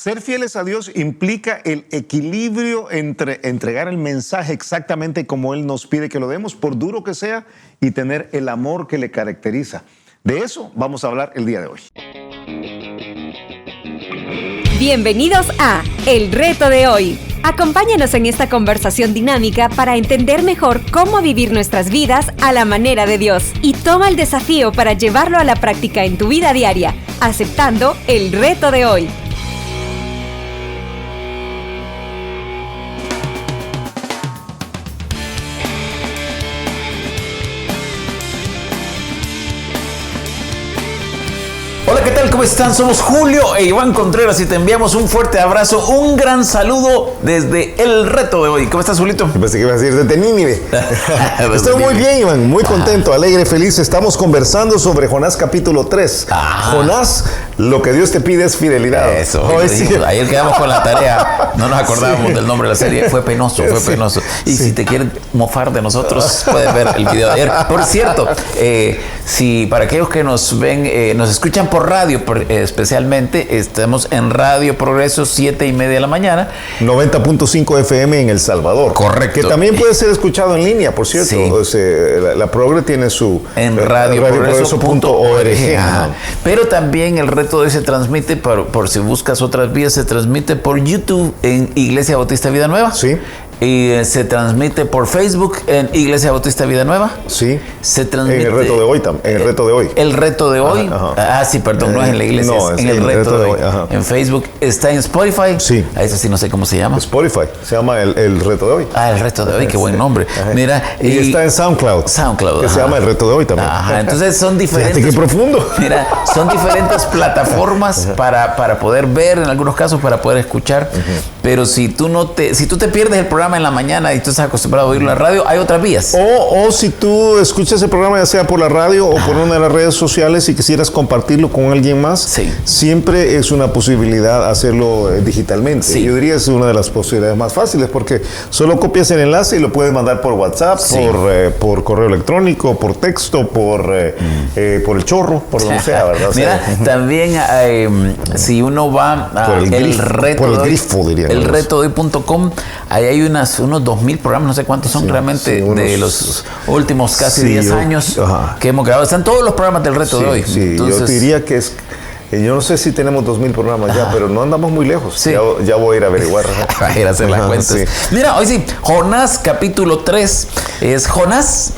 Ser fieles a Dios implica el equilibrio entre entregar el mensaje exactamente como Él nos pide que lo demos, por duro que sea, y tener el amor que le caracteriza. De eso vamos a hablar el día de hoy. Bienvenidos a El Reto de Hoy. Acompáñanos en esta conversación dinámica para entender mejor cómo vivir nuestras vidas a la manera de Dios. Y toma el desafío para llevarlo a la práctica en tu vida diaria, aceptando el reto de hoy. Hola, ¿qué tal? ¿Cómo están? Somos Julio e Iván Contreras y te enviamos un fuerte abrazo, un gran saludo desde El Reto de Hoy. ¿Cómo estás, Julito? Pensé que iba a decir desde Nínive. Estoy muy bien, Iván, muy contento, alegre, feliz. Estamos conversando sobre Jonás capítulo 3. Jonás, lo que Dios te pide es fidelidad. Eso. Ayer quedamos con la tarea, no nos acordábamos del nombre de la serie. Fue penoso. Y si te quieren mofar de nosotros, puedes ver el video de ayer. Por cierto, si para aquellos que nos ven, nos escuchan por radio, especialmente, estamos en Radio Progreso, 7:30 de la mañana. 90.5 FM en El Salvador. Correcto. Que también puede ser escuchado en línea, por cierto. Sí. O sea, la Progre tiene su... En radioprogreso.org. Ajá. Pero también el reto de hoy se transmite, por si buscas otras vías, se transmite por YouTube en Iglesia Bautista Vida Nueva. Sí. Y se transmite por Facebook en Iglesia Bautista Vida Nueva. Sí. Se transmite en el reto de hoy también. En el reto de hoy. El reto de hoy. Ajá. Sí, perdón, no es en la iglesia, no, es en el reto de hoy. Ajá. En Facebook está en Spotify. Sí. A ese sí no sé cómo se llama. Spotify. Se llama el reto de hoy. El reto de hoy, qué buen nombre. Ajá. Mira. Y está en SoundCloud. SoundCloud. Que se llama el reto de hoy también. Entonces son diferentes. Fíjate qué profundo. Mira, son diferentes plataformas para poder ver, en algunos casos, para poder escuchar. Pero si tú te pierdes el programa en la mañana y tú estás acostumbrado a oírlo en la radio, hay otras vías. O si tú escuchas el programa ya sea por la radio o por una de las redes sociales y quisieras compartirlo con alguien más, sí, siempre es una posibilidad hacerlo digitalmente. Sí. Yo diría que es una de las posibilidades más fáciles porque solo copias el enlace y lo puedes mandar por WhatsApp, sí, por correo electrónico, por texto, por el chorro, por donde sea, ¿verdad? Mira, también si uno va a por el grifo, diría. El retodoy.com, ahí hay unos 2000 programas, no sé cuántos son, sí, realmente, sí, de los últimos casi 10 años que hemos grabado. Están todos los programas del reto de hoy. Sí, entonces, yo te diría que es... Yo no sé si tenemos 2000 programas ya, pero no andamos muy lejos. Sí. Ya voy a ir a averiguar. A ir a hacer las cuentas. Sí. Mira, hoy sí, Jonás capítulo 3 es Jonás.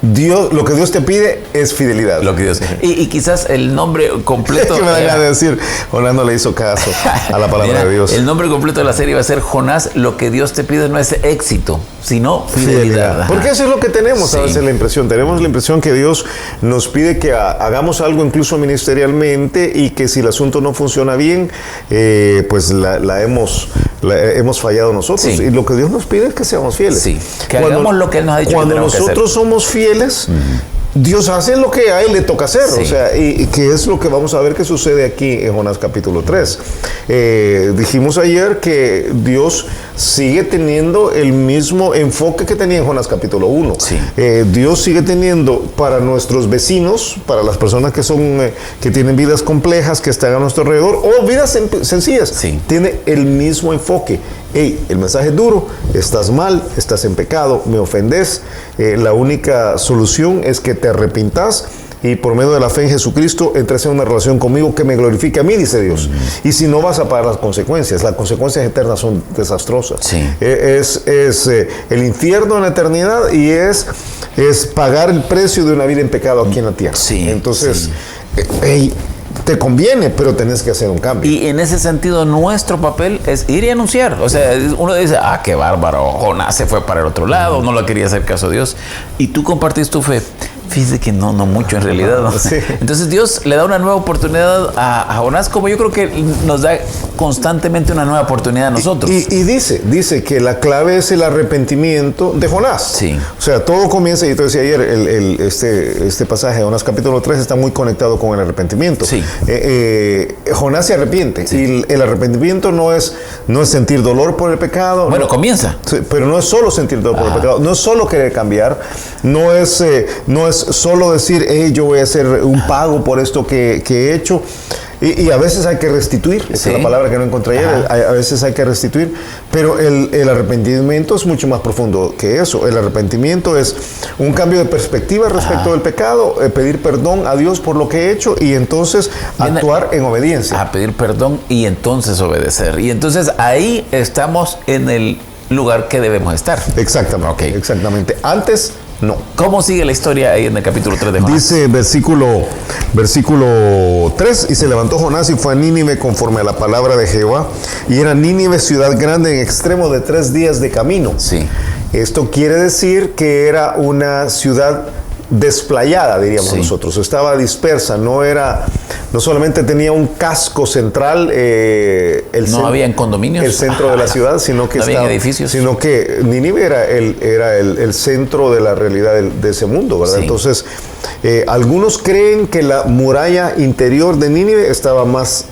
Dios, lo que Dios te pide es fidelidad. Lo que Dios. Y quizás el nombre completo. ¿Qué me da ganas de decir? Jonás no le hizo caso a la palabra de Dios. El nombre completo de la serie va a ser Jonás, lo que Dios te pide no es éxito, sino fidelidad. Porque eso es lo que tenemos, sí, a veces la impresión. Tenemos la impresión que Dios nos pide que hagamos algo incluso ministerialmente y que si el asunto no funciona bien, pues la hemos fallado nosotros. Sí. Y lo que Dios nos pide es que seamos fieles. Sí. Que hagamos lo que Él nos ha dicho. Cuando nosotros somos fieles, Dios hace lo que a Él le toca hacer. Sí. O sea, y que es lo que vamos a ver que sucede aquí en Jonás capítulo 3. Dijimos ayer que Dios sigue teniendo el mismo enfoque que tenía en Jonás capítulo 1. Sí. Dios sigue teniendo para nuestros vecinos, para las personas que tienen vidas complejas, que están a nuestro alrededor, o vidas sencillas, sí, tiene el mismo enfoque. Hey, el mensaje es duro, estás mal, estás en pecado, me ofendes. La única solución es que te arrepintas y por medio de la fe en Jesucristo entres en una relación conmigo que me glorifique a mí, dice Dios. Y si no, vas a pagar las consecuencias conseternas son desastrosas. Sí. Es el infierno en la eternidad y es pagar el precio de una vida en pecado aquí en la tierra. Sí. Entonces, sí, te conviene, pero tenés que hacer un cambio. Y en ese sentido, nuestro papel es ir y anunciar. O sea, uno dice, qué bárbaro, Jonás se fue para el otro lado, no le quería hacer caso a Dios. Y tú compartís tu fe. Fíjese que no mucho en realidad, ¿no? Sí. Entonces Dios le da una nueva oportunidad a Jonás, como yo creo que nos da constantemente una nueva oportunidad a nosotros. Y dice que la clave es el arrepentimiento de Jonás. Sí. O sea, todo comienza, y te decía ayer, este pasaje de Jonás capítulo 3 está muy conectado con el arrepentimiento. Sí. Jonás se arrepiente. Sí. Y el arrepentimiento no es sentir dolor por el pecado. Bueno, comienza. Pero no es solo sentir dolor por el pecado, no es solo querer cambiar, no es solo decir, yo voy a hacer un pago por esto que he hecho. Y a veces hay que restituir, esa Sí. es la palabra que no encontré ayer, a veces hay que restituir, pero el arrepentimiento es mucho más profundo que eso. El arrepentimiento es un cambio de perspectiva respecto del pecado, pedir perdón a Dios por lo que he hecho y entonces actuar en obediencia. A pedir perdón y entonces obedecer. Y entonces ahí estamos en el lugar que debemos estar. Exactamente, Ok. exactamente. Antes, no. ¿Cómo sigue la historia ahí en el capítulo 3 de Jonás? Dice versículo 3, y se levantó Jonás y fue a Nínive conforme a la palabra de Jehová, y era Nínive ciudad grande en extremo de 3 días de camino. Sí. Esto quiere decir que era una ciudad desplayada, diríamos Sí. nosotros, estaba dispersa, no solamente tenía un casco central, No habían condominios. el centro de la ciudad, sino que No habían edificios. sino que Nínive era el centro de la realidad de ese mundo, ¿verdad? Sí. Entonces, algunos creen que la muralla interior de Nínive estaba más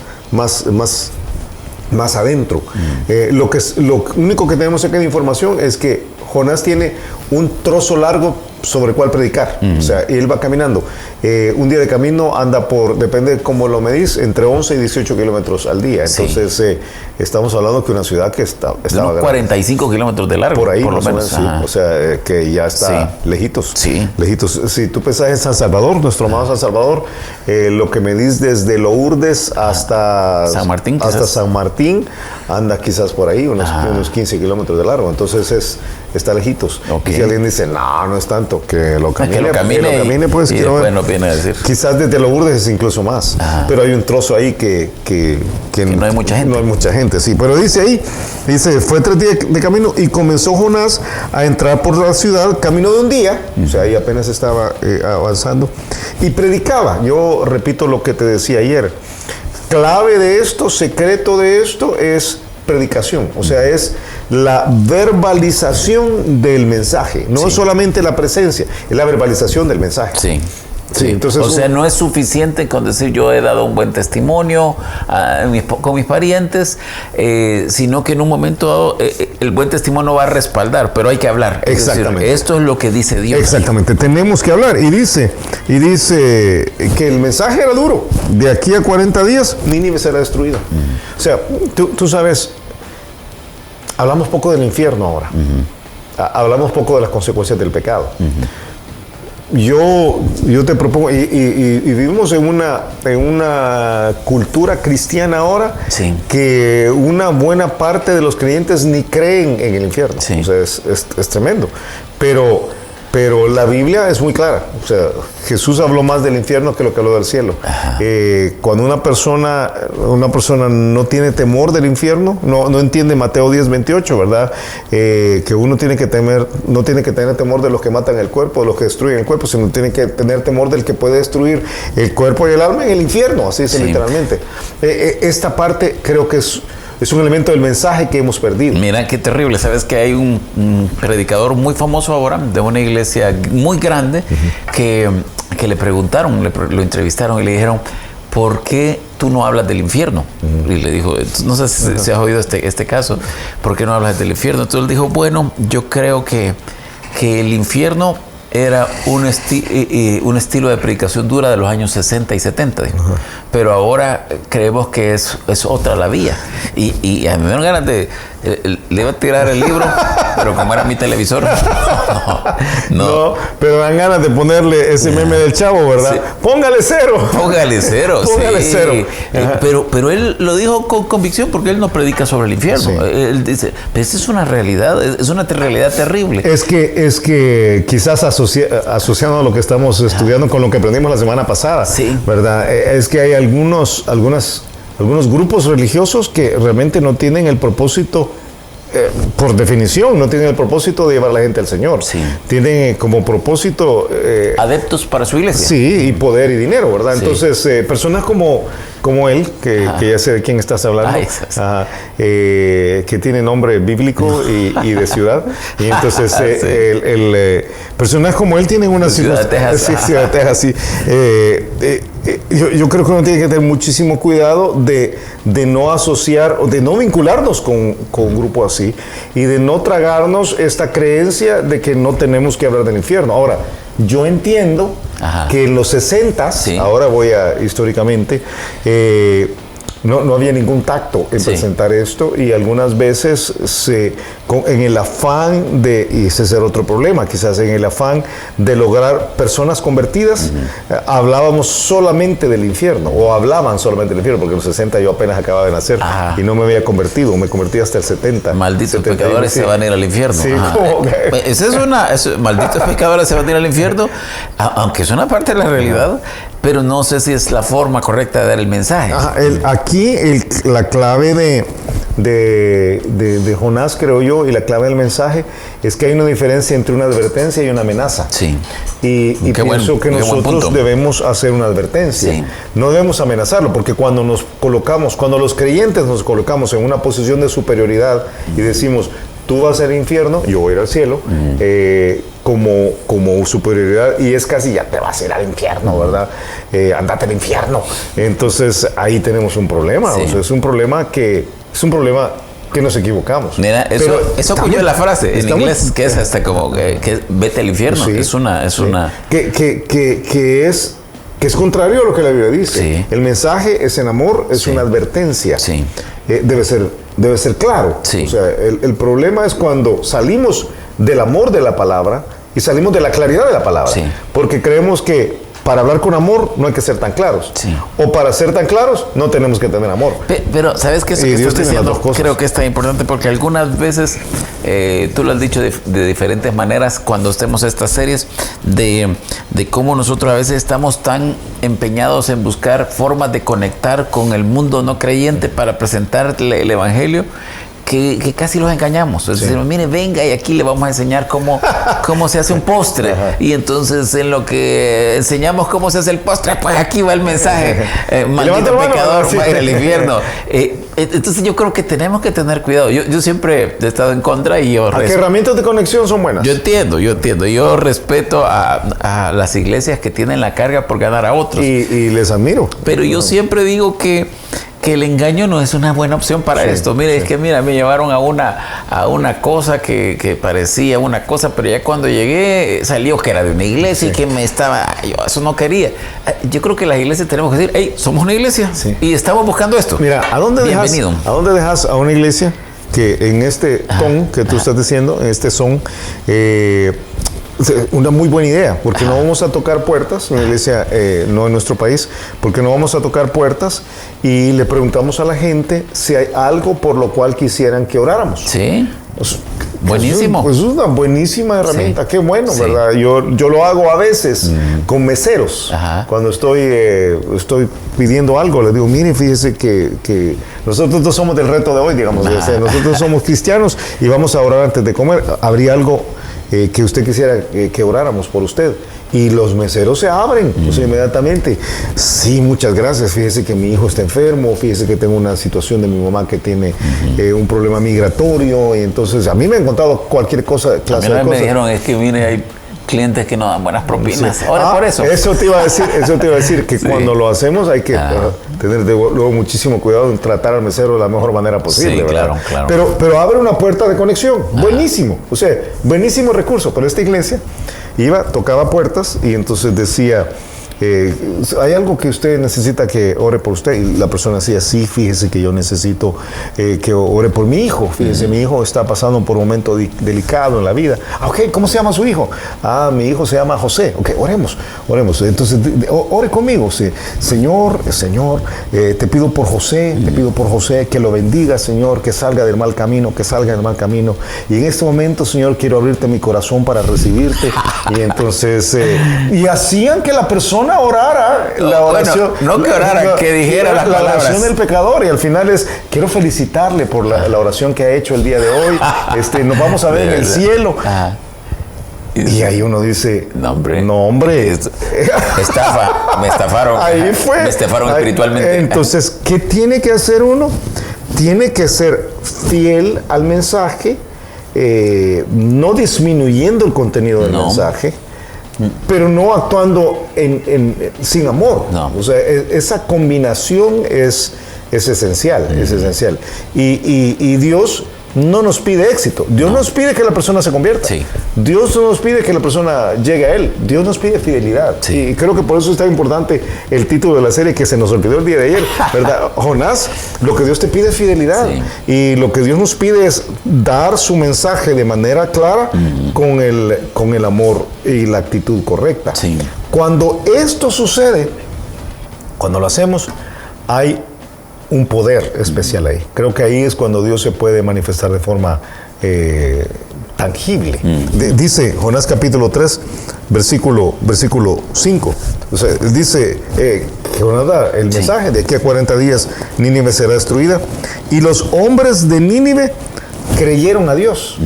adentro. Lo único que tenemos acá de información es que Jonás tiene un trozo largo sobre el cual predicar. O sea, él va caminando. Un día de camino anda depende de cómo lo medís, entre 11 y 18 kilómetros al día. Entonces, estamos hablando que una ciudad que estaba Unos 45 kilómetros de largo. por ahí, por lo más o menos. menos, sí. Ajá. O sea, que ya está lejitos. Sí. Lejitos. Si tú pensás en San Salvador, nuestro amado San Salvador, lo que medís desde Lourdes hasta San Martín, hasta quizás. San Martín, anda quizás por ahí, unos 15 kilómetros de largo. Entonces está lejitos. Ok. Y si alguien dice, no es tanto, que lo camine. Que lo camine, pues, y que no- después nos viene a decir. Quizás desde Lourdes es incluso más. Pero hay un trozo ahí que no hay mucha gente. No hay mucha gente, sí. Pero dice, fue 3 días de camino y comenzó Jonás a entrar por la ciudad, camino de un día, o sea, ahí apenas estaba avanzando, y predicaba. Yo repito lo que te decía ayer. Clave de esto, secreto de esto es predicación, o sea, es la verbalización del mensaje, no es solamente la presencia, es la verbalización del mensaje. Sí. Sí, entonces o sea, no es suficiente con decir yo he dado un buen testimonio con mis parientes, sino que en un momento dado el buen testimonio va a respaldar, pero hay que hablar. Es Exactamente. decir, esto es lo que dice Dios. Exactamente, tenemos que hablar. Y dice que el mensaje era duro. De aquí a 40 días, Nínive será destruida. O sea, tú sabes, hablamos poco del infierno ahora. Hablamos poco de las consecuencias del pecado. Yo te propongo, y vivimos en una cultura cristiana ahora, Sí. que una buena parte de los creyentes ni creen en el infierno. Sí. O sea, es tremendo. Pero la Biblia es muy clara. O sea, Jesús habló más del infierno que lo que habló del cielo. Cuando una persona no tiene temor del infierno, no entiende Mateo 10:28, ¿verdad? Que uno no tiene que tener temor de los que matan el cuerpo, de los que destruyen el cuerpo, sino tiene que tener temor del que puede destruir el cuerpo y el alma en el infierno, así dice literalmente. Esta parte creo que es un elemento del mensaje que hemos perdido. Mira qué terrible. Sabes que hay un predicador muy famoso ahora de una iglesia muy grande que le preguntaron, lo entrevistaron y le dijeron, ¿por qué tú no hablas del infierno? Y le dijo, no sé si has oído este caso, ¿por qué no hablas del infierno? Entonces él dijo, bueno, yo creo que el infierno era un estilo de predicación dura de los años 60 y 70, dijo. Pero ahora creemos que es otra la vía. Y a mí me dieron ganas de... le iba a tirar el libro, pero como era mi televisor... No, pero dan ganas de ponerle ese meme del chavo, ¿verdad? Sí. Póngale 0. Póngale 0, Póngale sí. 0. Pero él lo dijo con convicción porque él no predica sobre el infierno. Sí. Él dice, pero esa es una realidad, es una realidad terrible. Es que quizás asociando a lo que estamos estudiando con lo que aprendimos la semana pasada, Sí. ¿verdad? Es que hay algunos grupos religiosos que realmente no tienen el propósito, por definición, no tienen el propósito de llevar a la gente al Señor. Sí. Tienen como propósito... Adeptos para su iglesia. Sí, y poder y dinero, ¿verdad? Sí. Entonces, personas como él, que ya sé de quién estás hablando, Ay, que tiene nombre bíblico y de ciudad. Y entonces, personas como él tienen una Ciudad de Texas. Sí, Ciudad de Texas, sí. Yo creo que uno tiene que tener muchísimo cuidado de no asociar o de no vincularnos con un grupo así y de no tragarnos esta creencia de que no tenemos que hablar del infierno. Ahora, yo entiendo que en los 60, ahora voy a históricamente, no había ningún tacto en presentar esto, y algunas veces en el afán y ese es el otro problema, quizás en el afán de lograr personas convertidas, hablábamos solamente del infierno, o hablaban solamente del infierno, porque en los 60 yo apenas acababa de nacer y no me había convertido, me convertí hasta el 70. Malditos pecadores se van a ir al infierno. Sí, malditos pecadores se van a ir al infierno, aunque es una parte de la realidad, pero no sé si es la forma correcta de dar el mensaje. Aquí la clave de Jonás, creo yo, y la clave del mensaje es que hay una diferencia entre una advertencia y una amenaza. Sí. Y pienso que nosotros debemos hacer una advertencia. Sí. No debemos amenazarlo, porque cuando los creyentes nos colocamos en una posición de superioridad y decimos, tú vas al infierno, yo voy a ir al cielo, como superioridad, y es casi ya te vas a ir al infierno, ¿verdad? Andate al infierno. Entonces ahí tenemos un problema. O sea, es un problema que nos equivocamos. Mira, eso cogió la frase en inglés, que es hasta como que vete al infierno. Sí, es una que es contrario a lo que la Biblia dice. Sí. El mensaje es en amor, es una advertencia. Sí. Debe ser claro. Sí. O sea, el problema es cuando salimos del amor de la palabra y salimos de la claridad de la palabra. Sí. Porque creemos que para hablar con amor no hay que ser tan claros. Sí. O para ser tan claros no tenemos que tener amor. Pero ¿sabes qué? Eso que estás diciendo creo que es tan importante, porque algunas veces, tú lo has dicho de diferentes maneras cuando estemos estas series, de cómo nosotros a veces estamos tan empeñados en buscar formas de conectar con el mundo no creyente para presentarle el evangelio, que casi los engañamos. Es decir, mire, venga y aquí le vamos a enseñar cómo se hace un postre. Y entonces en lo que enseñamos cómo se hace el postre, pues aquí va el mensaje. Maldito pecador, va a ir al infierno. Entonces yo creo que tenemos que tener cuidado. Yo siempre he estado en contra y yo... ¿Qué herramientas de conexión son buenas? Yo entiendo. Yo respeto a las iglesias que tienen la carga por ganar a otros. Y les admiro. Pero yo siempre digo que el engaño no es una buena opción para esto. Mire, es que me llevaron a una cosa que parecía una cosa, pero ya cuando llegué salió que era de una iglesia y que yo eso no quería. Yo creo que las iglesias tenemos que decir, hey, somos una iglesia y estamos buscando esto. Mira, ¿a dónde dejas a una iglesia que en este ton que tú estás diciendo, en este son, una muy buena idea, porque no vamos a tocar puertas, una iglesia no en nuestro país, porque no vamos a tocar puertas y le preguntamos a la gente si hay algo por lo cual quisieran que oráramos? Sí. Buenísimo. Es una buenísima herramienta, qué bueno, ¿verdad? Yo lo hago a veces con meseros. Cuando estoy pidiendo algo, les digo, mire, fíjese que nosotros no somos del reto de hoy, digamos, nosotros somos cristianos y vamos a orar antes de comer. ¿Habría algo que usted quisiera que oráramos por usted? Y los meseros se abren inmediatamente. Sí, muchas gracias. Fíjese que mi hijo está enfermo, fíjese que tengo una situación de mi mamá que tiene un problema migratorio, y entonces a mí me han contado cualquier clase de cosas. Me dijeron, es que mire, hay clientes que no dan buenas propinas. Ahora por eso. Eso te iba a decir, que cuando lo hacemos hay que tener luego muchísimo cuidado en tratar al mesero de la mejor manera posible. Sí, claro. Pero abre una puerta de conexión. Buenísimo. O sea, buenísimo recurso. Pero esta iglesia tocaba puertas y entonces decía, ¿hay algo que usted necesita que ore por usted? Y la persona decía, sí, fíjese que yo necesito que ore por mi hijo. Fíjese, mi hijo está pasando por un momento delicado en la vida. Ok, ¿cómo se llama su hijo? Mi hijo se llama José. Ok, oremos. Entonces, ore conmigo. Sí. Señor, te pido por José, que lo bendiga, Señor, que salga del mal camino, Y en este momento, Señor, quiero abrirte mi corazón para recibirte. Y entonces, y hacían que la persona orara la oración. Bueno, no que orara, que dijera las palabras. La oración del pecador, y al final quiero felicitarle por la oración que ha hecho el día de hoy. Nos vamos a ver en el cielo. Y ahí uno dice, no hombre. Me estafaron. Ahí fue. Me estafaron espiritualmente. Entonces, ¿qué tiene que hacer uno? Tiene que ser fiel al mensaje, no disminuyendo el contenido del mensaje, pero no actuando sin amor. O sea, esa combinación es esencial, es esencial. Y Dios no nos pide éxito. Dios nos pide que la persona se convierta. Sí. Dios no nos pide que la persona llegue a Él. Dios nos pide fidelidad. Sí. Y creo que por eso es tan importante el título de la serie que se nos olvidó el día de ayer, ¿verdad? Jonás, lo que Dios te pide es fidelidad. Sí. Y lo que Dios nos pide es dar su mensaje de manera clara con el amor y la actitud correcta. Sí. Cuando esto sucede, cuando lo hacemos, hay un poder especial ahí. Creo que ahí es cuando Dios se puede manifestar de forma tangible. Dice Jonás capítulo 3, versículo 5. O sea, dice que Jonás da el mensaje de aquí a 40 días Nínive será destruida. Y los hombres de Nínive creyeron a Dios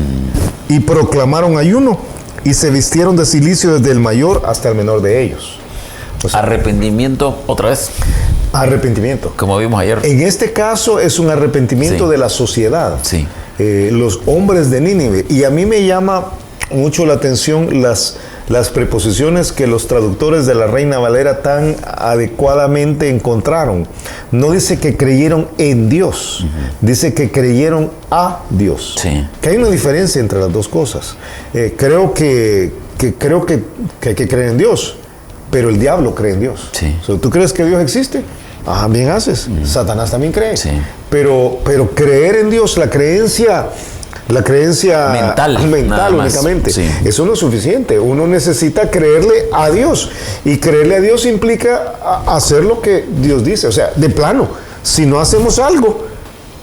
y proclamaron ayuno y se vistieron de cilicio desde el mayor hasta el menor de ellos. O sea, Arrepentimiento, otra vez. Arrepentimiento. Como vimos ayer. En este caso es un arrepentimiento de la sociedad. Sí. Los hombres de Nínive. Y a mí me llama mucho la atención las preposiciones que los traductores de la Reina Valera tan adecuadamente encontraron. No dice que creyeron en Dios, dice que creyeron a Dios. Sí. Que hay una diferencia entre las dos cosas. Creo que hay que creer en Dios, pero el diablo cree en Dios. Sí. O sea, ¿tú crees que Dios existe? Ah, bien haces. Satanás también cree. Sí. Pero creer en Dios, la creencia mental únicamente, sí. Eso no es suficiente. Uno necesita creerle a Dios. Y creerle a Dios implica hacer lo que Dios dice. O sea, de plano, si no hacemos algo,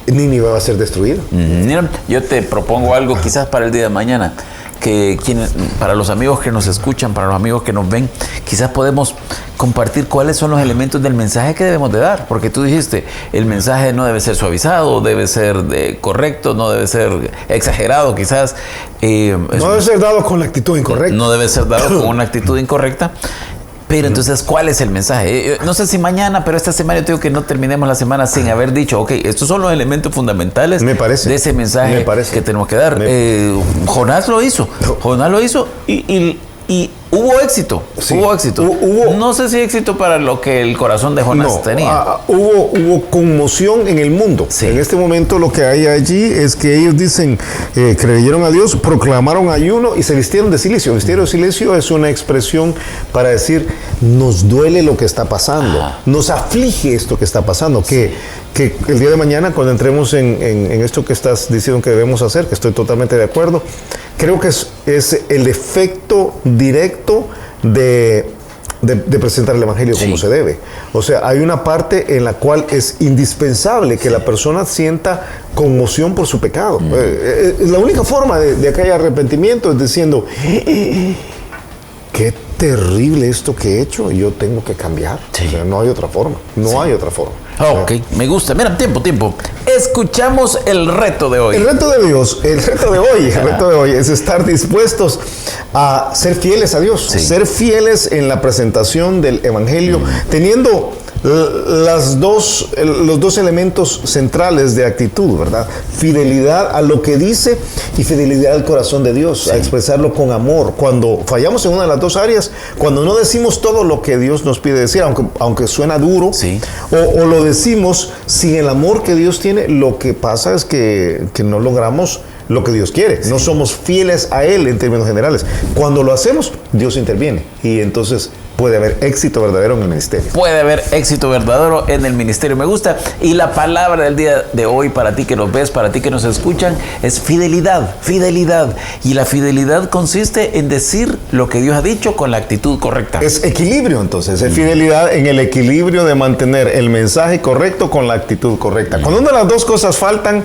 Nínive va a ser destruida. Mira, yo te propongo algo quizás para el día de mañana, que para los amigos que nos escuchan, para los amigos que nos ven, quizás podemos compartir cuáles son los elementos del mensaje que debemos de dar, porque tú dijiste, el mensaje no debe ser suavizado, debe ser correcto, no debe ser exagerado quizás. No debe ser dado con la actitud incorrecta. No debe ser dado con una actitud incorrecta. Pero entonces, ¿cuál es el mensaje? No sé si mañana, pero esta semana yo tengo que no terminemos la semana sin haber dicho, ok, estos son los elementos fundamentales de ese mensaje que tenemos que dar. Jonás lo hizo. Jonás lo hizo y hubo éxito. Sí. Hubo éxito. No sé si éxito para lo que el corazón de Jonás tenía. Hubo conmoción en el mundo. Sí. En este momento lo que hay allí es que ellos dicen, creyeron a Dios, proclamaron ayuno y se vistieron de cilicio. Vestir de cilicio es una expresión para decir, nos duele lo que está pasando, nos aflige esto que está pasando, que el día de mañana cuando entremos en esto que estás diciendo que debemos hacer, que estoy totalmente de acuerdo, creo que es el efecto directo de presentar el Evangelio como se debe. O sea, hay una parte en la cual es indispensable que la persona sienta conmoción por su pecado. La única forma de que haya arrepentimiento es diciendo, qué terrible esto que he hecho y yo tengo que cambiar. O sea, no hay otra forma. Hay otra forma. Ok, me gusta. Mira, tiempo. Escuchamos el reto de hoy. El reto de Dios, el reto de hoy es estar dispuestos a ser fieles a Dios, ser fieles en la presentación del Evangelio, teniendo los dos elementos centrales de actitud, ¿verdad? Fidelidad a lo que dice y fidelidad al corazón de Dios, a expresarlo con amor. Cuando fallamos en una de las dos áreas, cuando no decimos todo lo que Dios nos pide decir, aunque suena duro, o lo decimos sin el amor que Dios tiene, lo que pasa es que no logramos lo que Dios quiere. No somos fieles a Él en términos generales. Cuando lo hacemos, Dios interviene y entonces puede haber éxito verdadero en el ministerio. Puede haber éxito verdadero en el ministerio. Me gusta. Y la palabra del día de hoy para ti que nos ves, para ti que nos escuchan, es fidelidad. Fidelidad. Y la fidelidad consiste en decir lo que Dios ha dicho con la actitud correcta. Es equilibrio, entonces. Es fidelidad en el equilibrio de mantener el mensaje correcto con la actitud correcta. Cuando una de las dos cosas faltan,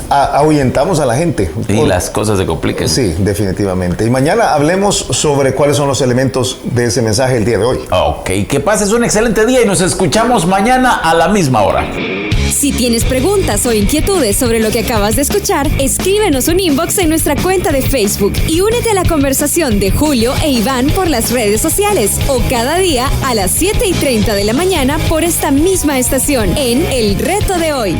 ahuyentamos a la gente. Y las cosas se complican. Sí, definitivamente. Y mañana hablemos sobre cuáles son los elementos de ese mensaje el día de hoy. Ok, que pases un excelente día y nos escuchamos mañana a la misma hora. Si tienes preguntas o inquietudes sobre lo que acabas de escuchar, escríbenos un inbox en nuestra cuenta de Facebook y únete a la conversación de Julio e Iván por las redes sociales o cada día a las 7:30 de la mañana por esta misma estación en El Reto de Hoy.